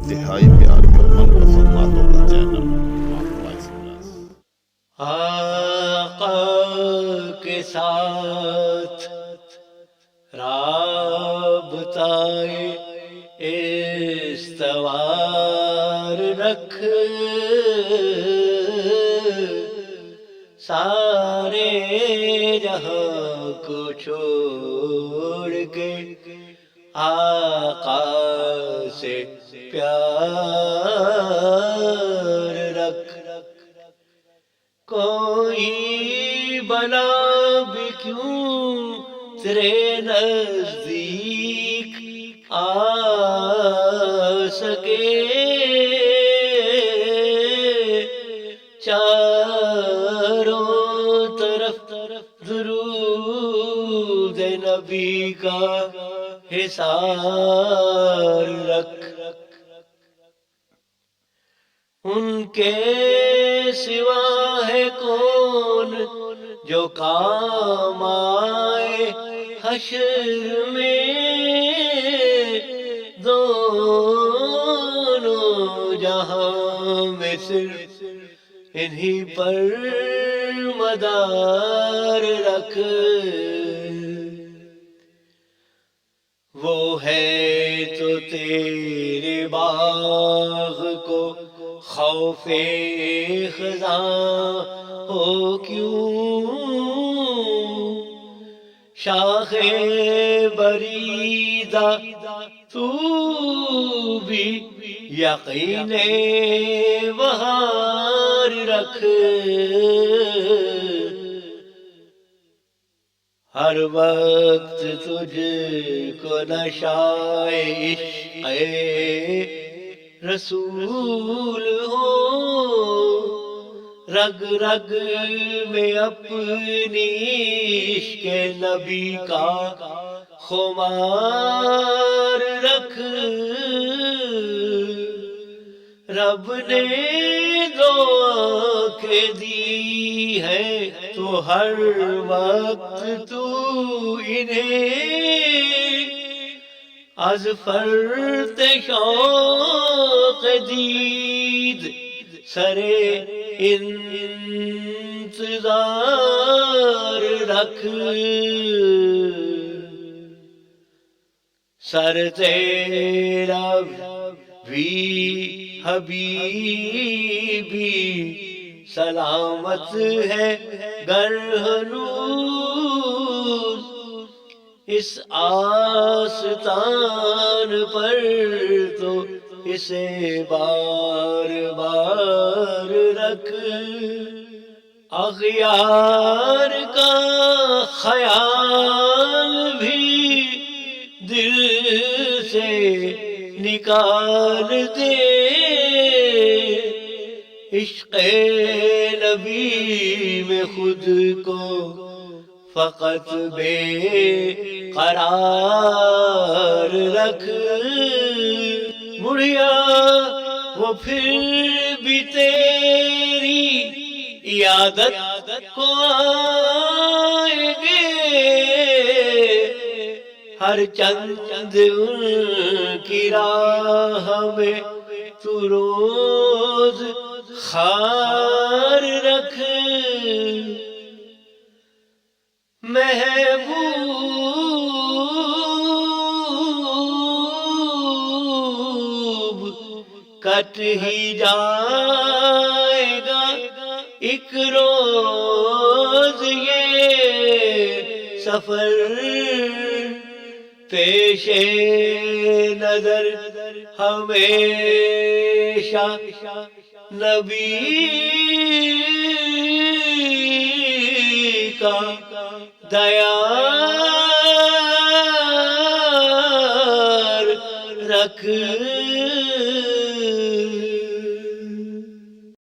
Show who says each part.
Speaker 1: انتہائی پیاری اور من پسند باتوں کا چینل وائس پلس۔
Speaker 2: آقا کے ساتھ رابطۂ استوار رکھ، سارے جہاں کو چھوڑ کے آقا سے پیار رکھ۔ کوئی بلا بھی کیوں تیرے نزدیک آ سکے، چاروں طرف درود نبی کا حصار رکھ۔ ان کے سوا ہے کون جو کام آئے حشر میں، دونوں جہاں میں صرف انہی پر مدار رکھ۔ وہ ہے تو تیرے باغ کو خوف خزاں ہو کیوں، شاخ بریدہ تو بھی یقین بہار رکھ۔ ہر وقت تجھ کو نشائے عشق رسول ہو، رگ رگ میں اپنی عشق نبی کا خمار رکھ۔ رب نے دو آنکھیں دی ہے تو ہر وقت تو انہیں از فرط شوق دید سرے انتظار رکھ۔ سر تیرا بھی حبیبی سلامت ہے گر ہنوز، اس آستان پر تو اسے بار بار رکھ۔ اغیار کا خیال بھی دل سے نکال دے، عشق نبی میں خود کو فقط بے قرار رکھ۔ بڑھیا وہ پھر بھی تیری عیادت کو آئیں گے، ہر چند ان کی راہ میں تو روز خار رکھ۔ محبوب کٹ ہی جائے گا ایک روز یہ سفر، پیش نظر ہمیشہ نبی کا دیار رکھ۔